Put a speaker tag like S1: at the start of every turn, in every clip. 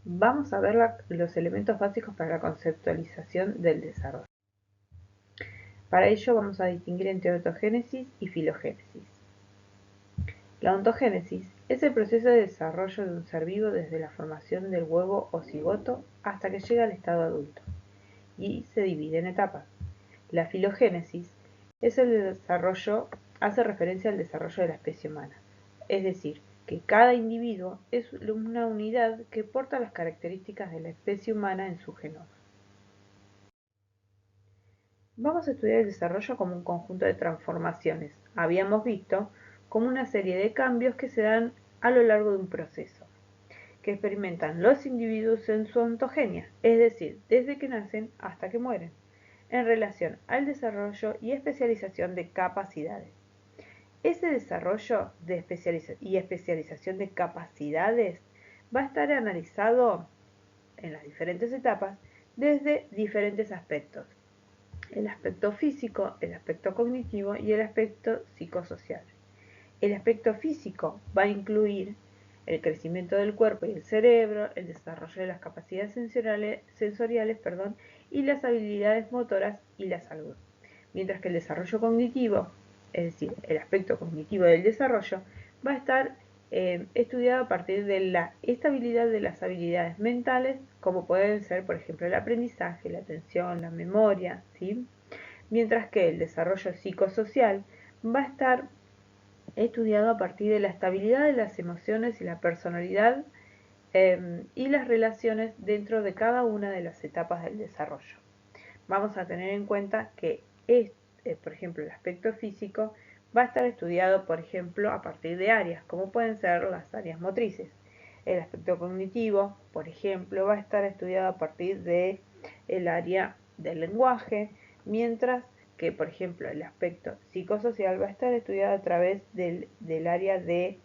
S1: vamos a ver los elementos básicos para la conceptualización del desarrollo. Para ello vamos a distinguir entre ontogénesis y filogénesis. La ontogénesis es el proceso de desarrollo de un ser vivo desde la formación del huevo o cigoto hasta que llega al estado adulto, y se divide en etapas. La filogénesis es el desarrollo, hace referencia al desarrollo de la especie humana, es decir, que cada individuo es una unidad que porta las características de la especie humana en su genoma. Vamos a estudiar el desarrollo como un conjunto de transformaciones, habíamos visto, como una serie de cambios que se dan a lo largo de un proceso, que experimentan los individuos en su ontogenia, es decir, desde que nacen hasta que mueren, en relación al desarrollo y especialización de capacidades. Ese desarrollo y especialización de capacidades va a estar analizado en las diferentes etapas desde diferentes aspectos: el aspecto físico, el aspecto cognitivo y el aspecto psicosocial. El aspecto físico va a incluir el crecimiento del cuerpo y el cerebro, el desarrollo de las capacidades sensoriales y las habilidades motoras y la salud. Mientras que el desarrollo cognitivo, es decir, el aspecto cognitivo del desarrollo, va a estar estudiado a partir de la estabilidad de las habilidades mentales, como pueden ser, por ejemplo, el aprendizaje, la atención, la memoria, ¿sí? Mientras que el desarrollo psicosocial va a estar estudiado a partir de la estabilidad de las emociones y la personalidad y las relaciones dentro de cada una de las etapas del desarrollo. Vamos a tener en cuenta que por ejemplo, el aspecto físico va a estar estudiado, por ejemplo, a partir de áreas, como pueden ser las áreas motrices. El aspecto cognitivo, por ejemplo, va a estar estudiado a partir de el área del lenguaje, mientras que, por ejemplo, el aspecto psicosocial va a estar estudiado a través del área de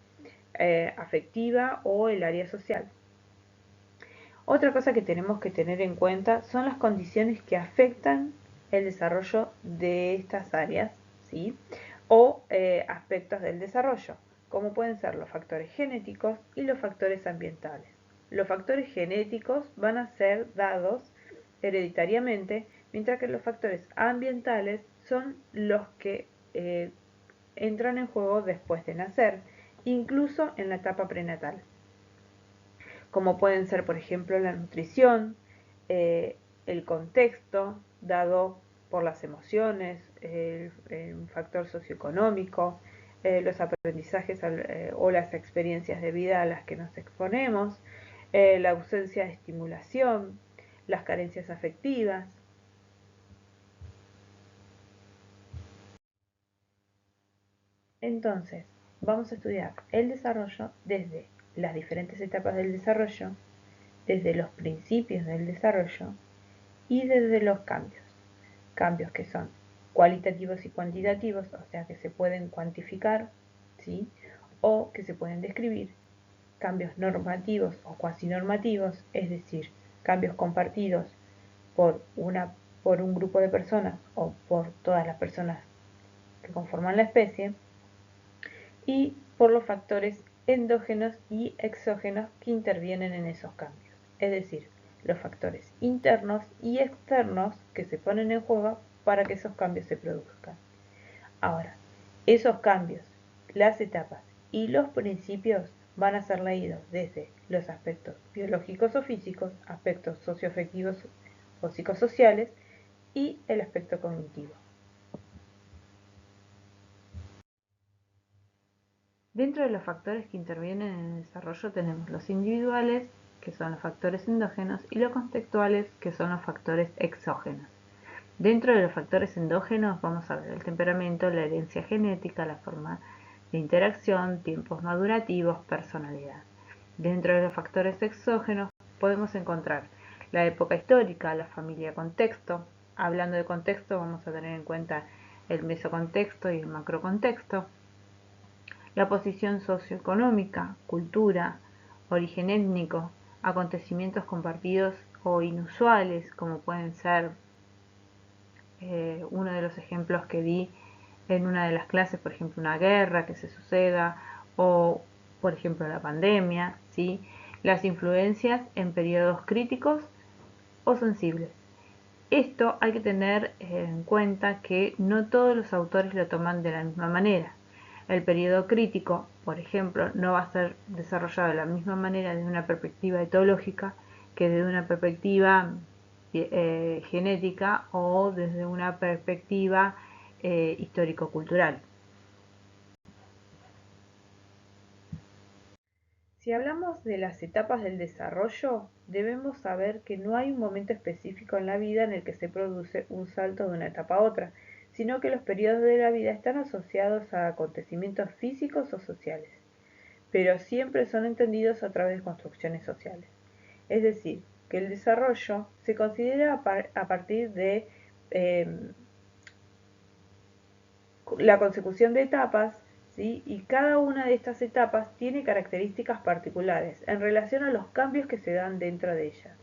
S1: afectiva o el área social. Otra cosa que tenemos que tener en cuenta son las condiciones que afectan el desarrollo de estas áreas, ¿sí? O aspectos del desarrollo, como pueden ser los factores genéticos y los factores ambientales. Los factores genéticos van a ser dados hereditariamente, mientras que los factores ambientales son los que entran en juego después de nacer, incluso en la etapa prenatal, como pueden ser, por ejemplo, la nutrición, el contexto dado por las emociones, un factor socioeconómico, los aprendizajes o las experiencias de vida a las que nos exponemos, la ausencia de estimulación, las carencias afectivas. Entonces, vamos a estudiar el desarrollo desde las diferentes etapas del desarrollo, desde los principios del desarrollo y desde los cambios. Cambios que son cualitativos y cuantitativos, o sea que se pueden cuantificar, ¿sí? O que se pueden describir. Cambios normativos o cuasi normativos, es decir, cambios compartidos por, por un grupo de personas o por todas las personas que conforman la especie, y por los factores endógenos y exógenos que intervienen en esos cambios, es decir, los factores internos y externos que se ponen en juego para que esos cambios se produzcan. Ahora, esos cambios, las etapas y los principios van a ser leídos desde los aspectos biológicos o físicos, aspectos socioafectivos o psicosociales y el aspecto cognitivo. Dentro de los factores que intervienen en el desarrollo tenemos los individuales, que son los factores endógenos, y los contextuales, que son los factores exógenos. Dentro de los factores endógenos vamos a ver el temperamento, la herencia genética, la forma de interacción, tiempos madurativos, personalidad. Dentro de los factores exógenos podemos encontrar la época histórica, la familia contexto. Hablando de contexto vamos a tener en cuenta el mesocontexto y el macrocontexto. La posición socioeconómica, cultura, origen étnico, acontecimientos compartidos o inusuales, como pueden ser uno de los ejemplos que di en una de las clases, por ejemplo, una guerra que se suceda o, por ejemplo, la pandemia, ¿sí? las influencias en periodos críticos o sensibles. Esto hay que tener en cuenta que no todos los autores lo toman de la misma manera. El periodo crítico, por ejemplo, no va a ser desarrollado de la misma manera desde una perspectiva etológica que desde una perspectiva genética o desde una perspectiva histórico-cultural. Si hablamos de las etapas del desarrollo, debemos saber que no hay un momento específico en la vida en el que se produce un salto de una etapa a otra, sino que los periodos de la vida están asociados a acontecimientos físicos o sociales, pero siempre son entendidos a través de construcciones sociales. Es decir, que el desarrollo se considera a partir de la consecución de etapas, ¿sí? Y cada una de estas etapas tiene características particulares en relación a los cambios que se dan dentro de ellas.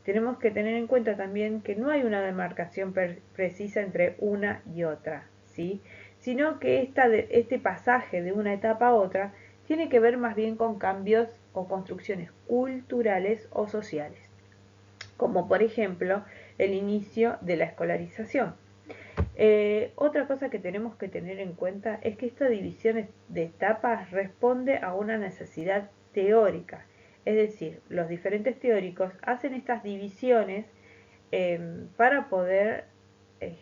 S1: Tenemos que tener en cuenta también que no hay una demarcación precisa entre una y otra, ¿sí? Sino que este pasaje de una etapa a otra tiene que ver más bien con cambios o construcciones culturales o sociales, como por ejemplo el inicio de la escolarización. Otra cosa que tenemos que tener en cuenta es que esta división de etapas responde a una necesidad teórica, es decir, los diferentes teóricos hacen estas divisiones para poder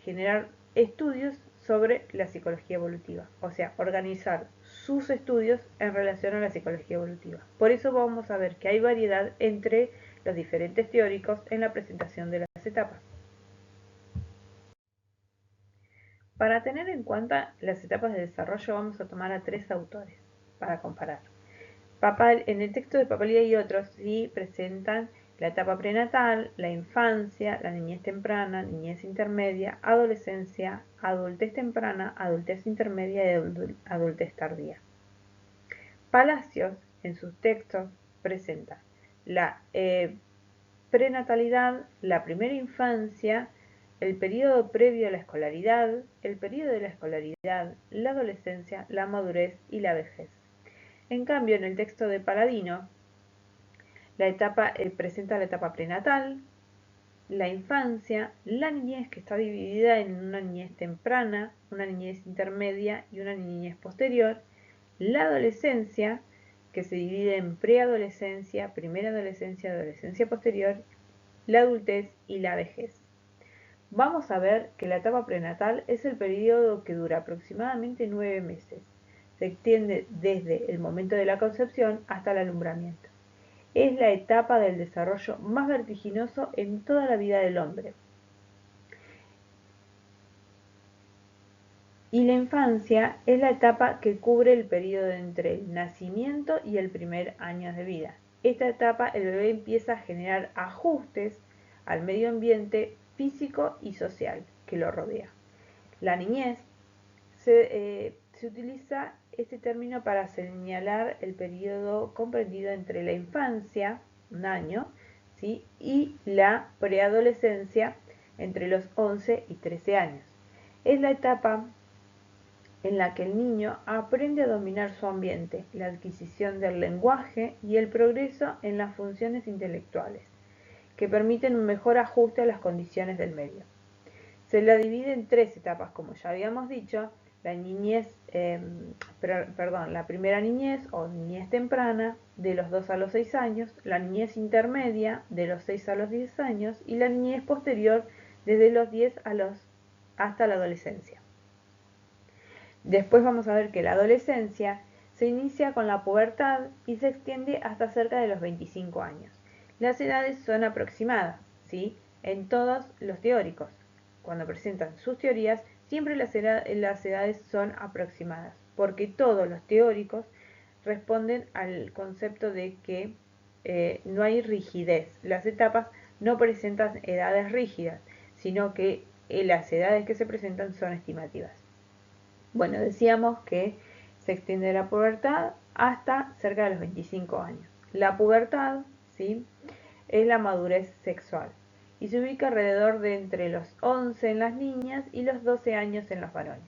S1: generar estudios sobre la psicología evolutiva, o sea, organizar sus estudios en relación a la psicología evolutiva. Por eso vamos a ver que hay variedad entre los diferentes teóricos en la presentación de las etapas. Para tener en cuenta las etapas de desarrollo vamos a tomar a 3 autores para comparar. En el texto de Papalía y otros sí presentan la etapa prenatal, la infancia, la niñez temprana, niñez intermedia, adolescencia, adultez temprana, adultez intermedia y adultez tardía. Palacios en sus textos presenta la prenatalidad, la primera infancia, el periodo previo a la escolaridad, el periodo de la escolaridad, la adolescencia, la madurez y la vejez. En cambio, en el texto de Paladino, la etapa presenta la etapa prenatal, la infancia, la niñez, que está dividida en una niñez temprana, una niñez intermedia y una niñez posterior, la adolescencia, que se divide en preadolescencia, primera adolescencia, adolescencia posterior, la adultez y la vejez. Vamos a ver que la etapa prenatal es el periodo que dura aproximadamente 9 meses. Se extiende desde el momento de la concepción hasta el alumbramiento. Es la etapa del desarrollo más vertiginoso en toda la vida del hombre. Y la infancia es la etapa que cubre el periodo entre el nacimiento y el primer año de vida. Esta etapa el bebé empieza a generar ajustes al medio ambiente físico y social que lo rodea. La niñez se utiliza este término para señalar el periodo comprendido entre la infancia, un año, ¿sí? Y la preadolescencia, entre los 11 y 13 años. Es la etapa en la que el niño aprende a dominar su ambiente, la adquisición del lenguaje y el progreso en las funciones intelectuales, que permiten un mejor ajuste a las condiciones del medio. Se la divide en 3 etapas, como ya habíamos dicho: la la primera niñez o niñez temprana, de los 2 a los 6 años, la niñez intermedia, de los 6 a los 10 años, y la niñez posterior, desde los 10 hasta la adolescencia. Después vamos a ver que la adolescencia se inicia con la pubertad y se extiende hasta cerca de los 25 años. Las edades son aproximadas, ¿sí?, en todos los teóricos. Cuando presentan sus teorías, siempre las edades son aproximadas, porque todos los teóricos responden al concepto de que no hay rigidez. Las etapas no presentan edades rígidas, sino que las edades que se presentan son estimativas. Bueno, decíamos que se extiende la pubertad hasta cerca de los 25 años. La pubertad, ¿sí?, es la madurez sexual y se ubica alrededor de entre los 11 en las niñas y los 12 años en los varones.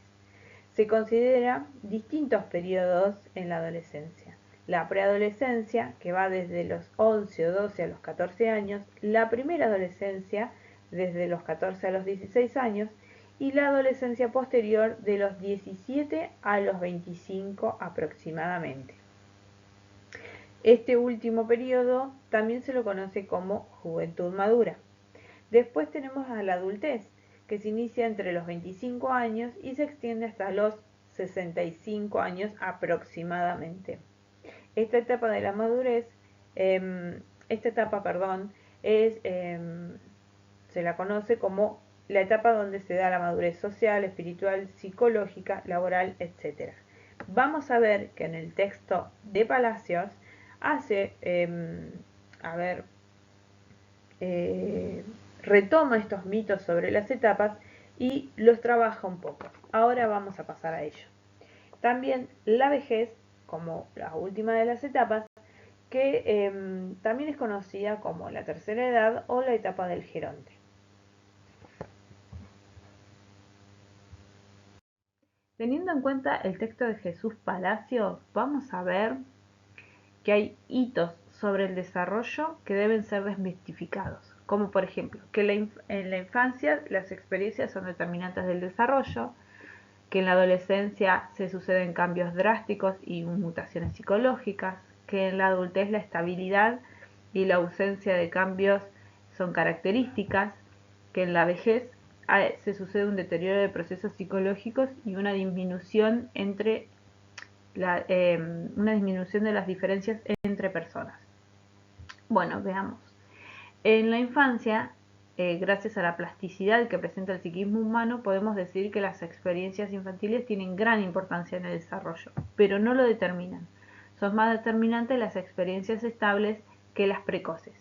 S1: Se considera distintos periodos en la adolescencia. la preadolescencia, que va desde los 11 o 12 a los 14 años, la primera adolescencia, desde los 14 a los 16 años, y la adolescencia posterior de los 17 a los 25 aproximadamente. Este último periodo también se lo conoce como juventud madura. Después tenemos a la adultez, que se inicia entre los 25 años y se extiende hasta los 65 años aproximadamente. Esta etapa de la madurez, se la conoce como la etapa donde se da la madurez social, espiritual, psicológica, laboral, etc. Vamos a ver que en el texto de Palacios hace, retoma estos mitos sobre las etapas y los trabaja un poco. Ahora vamos a pasar a ello. También la vejez, como la última de las etapas, que también es conocida como la tercera edad o la etapa del geronte. Teniendo en cuenta el texto de Jesús Palacio, vamos a ver que hay hitos sobre el desarrollo que deben ser desmitificados, como por ejemplo, que en la infancia las experiencias son determinantes del desarrollo, que en la adolescencia se suceden cambios drásticos y mutaciones psicológicas, que en la adultez la estabilidad y la ausencia de cambios son características, que en la vejez se sucede un deterioro de procesos psicológicos y una disminución una disminución de las diferencias entre personas. Bueno, veamos. En la infancia, gracias a la plasticidad que presenta el psiquismo humano, podemos decir que las experiencias infantiles tienen gran importancia en el desarrollo, pero no lo determinan. Son más determinantes las experiencias estables que las precoces.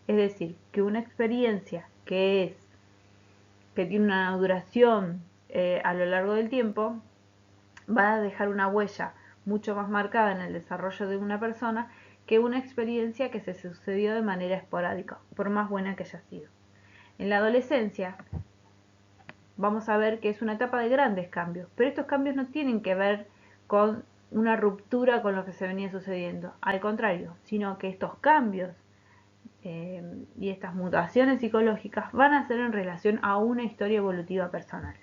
S1: Es decir, que una experiencia que tiene una duración a lo largo del tiempo, va a dejar una huella mucho más marcada en el desarrollo de una persona que una experiencia que se sucedió de manera esporádica, por más buena que haya sido. En la adolescencia vamos a ver que es una etapa de grandes cambios, pero estos cambios no tienen que ver con una ruptura con lo que se venía sucediendo, al contrario, sino que estos cambios y estas mutaciones psicológicas van a ser en relación a una historia evolutiva personal.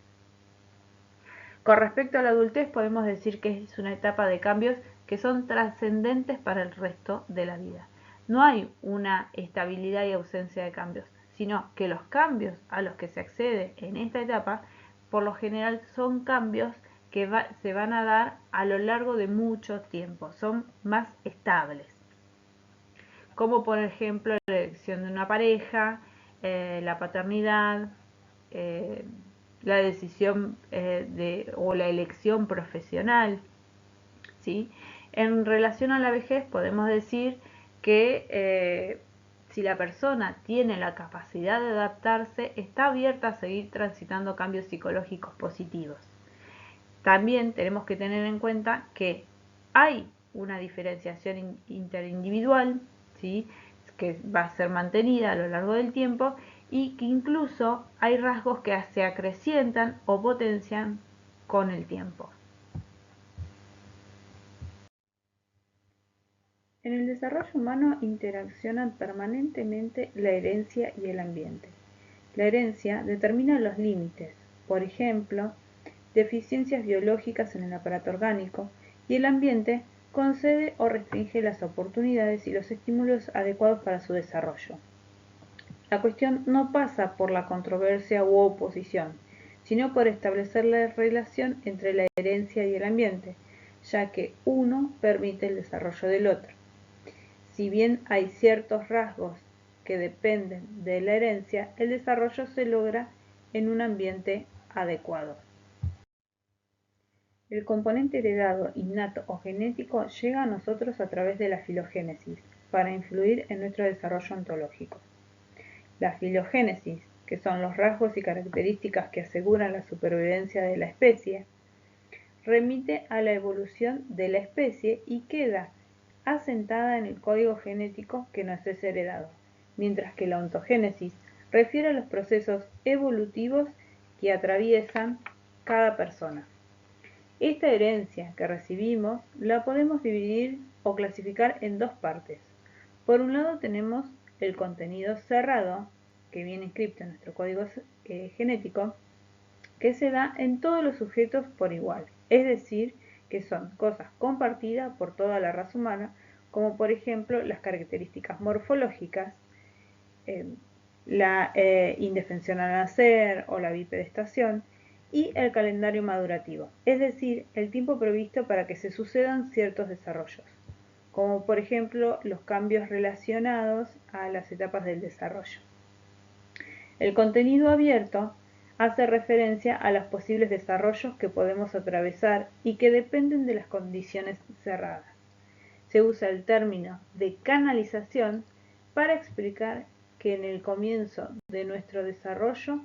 S1: Con respecto a la adultez, podemos decir que es una etapa de cambios que son trascendentes para el resto de la vida. No hay una estabilidad y ausencia de cambios, sino que los cambios a los que se accede en esta etapa, por lo general son cambios que se van a dar a lo largo de mucho tiempo, son más estables. Como por ejemplo la elección de una pareja, la paternidad, la decisión o la elección profesional, ¿sí? En relación a la vejez podemos decir que si la persona tiene la capacidad de adaptarse, está abierta a seguir transitando cambios psicológicos positivos. También tenemos que tener en cuenta que hay una diferenciación interindividual, ¿sí?, que va a ser mantenida a lo largo del tiempo y que incluso hay rasgos que se acrecientan o potencian con el tiempo. En el desarrollo humano interaccionan permanentemente la herencia y el ambiente. La herencia determina los límites, por ejemplo, deficiencias biológicas en el aparato orgánico, y el ambiente concede o restringe las oportunidades y los estímulos adecuados para su desarrollo. La cuestión no pasa por la controversia u oposición, sino por establecer la relación entre la herencia y el ambiente, ya que uno permite el desarrollo del otro. Si bien hay ciertos rasgos que dependen de la herencia, el desarrollo se logra en un ambiente adecuado. El componente heredado, innato o genético llega a nosotros a través de la filogénesis, para influir en nuestro desarrollo ontológico. La filogénesis, que son los rasgos y características que aseguran la supervivencia de la especie, remite a la evolución de la especie y queda asentada en el código genético que nos es heredado, mientras que la ontogénesis refiere a los procesos evolutivos que atraviesan cada persona. Esta herencia que recibimos la podemos dividir o clasificar en dos partes. Por un lado tenemos el contenido cerrado, que viene inscrito en nuestro código genético, que se da en todos los sujetos por igual, es decir, que son cosas compartidas por toda la raza humana, como por ejemplo las características morfológicas, la indefensión al nacer o la bipedestación, y el calendario madurativo, es decir, el tiempo previsto para que se sucedan ciertos desarrollos, como por ejemplo los cambios relacionados a las etapas del desarrollo. El contenido abierto hace referencia a los posibles desarrollos que podemos atravesar y que dependen de las condiciones cerradas. Se usa el término de canalización para explicar que en el comienzo de nuestro desarrollo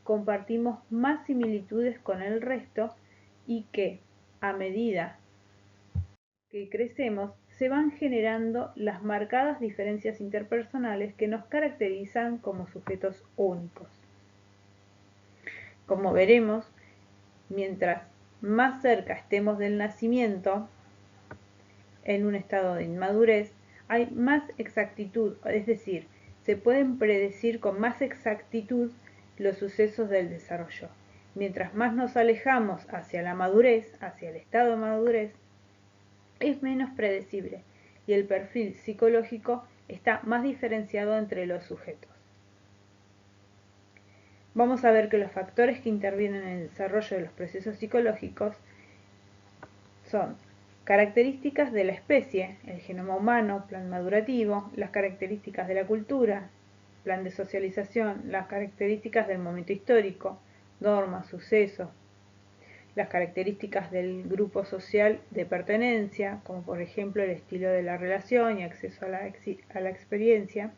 S1: compartimos más similitudes con el resto y que, a medida que crecemos, se van generando las marcadas diferencias interpersonales que nos caracterizan como sujetos únicos. Como veremos, mientras más cerca estemos del nacimiento, en un estado de inmadurez, hay más exactitud, es decir, se pueden predecir con más exactitud los sucesos del desarrollo. Mientras más nos alejamos hacia la madurez, hacia el estado de madurez, es menos predecible y el perfil psicológico está más diferenciado entre los sujetos. Vamos a ver que los factores que intervienen en el desarrollo de los procesos psicológicos son características de la especie, el genoma humano, plan madurativo, las características de la cultura, plan de socialización, las características del momento histórico, normas, sucesos, las características del grupo social de pertenencia, como por ejemplo el estilo de la relación y acceso a la experiencia,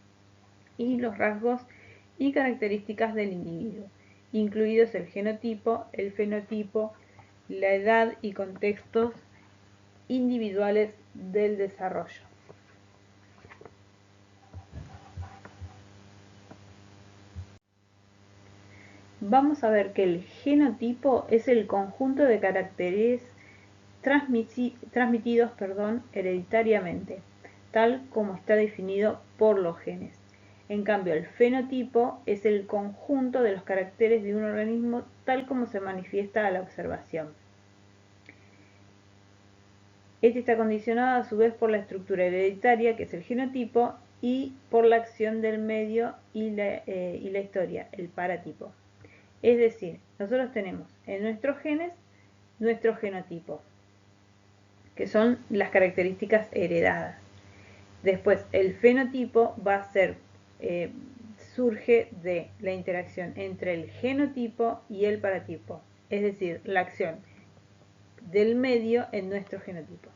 S1: y los rasgos y características del individuo, incluidos el genotipo, el fenotipo, la edad y contextos individuales del desarrollo. Vamos a ver que el genotipo es el conjunto de caracteres transmitidos hereditariamente, tal como está definido por los genes. En cambio, el fenotipo es el conjunto de los caracteres de un organismo tal como se manifiesta a la observación. Este está condicionado a su vez por la estructura hereditaria, que es el genotipo, y por la acción del medio y la historia, el paratipo. Es decir, nosotros tenemos en nuestros genes nuestro genotipo, que son las características heredadas. Después, el fenotipo va a ser, surge de la interacción entre el genotipo y el paratipo, es decir, la acción del medio en nuestro genotipo.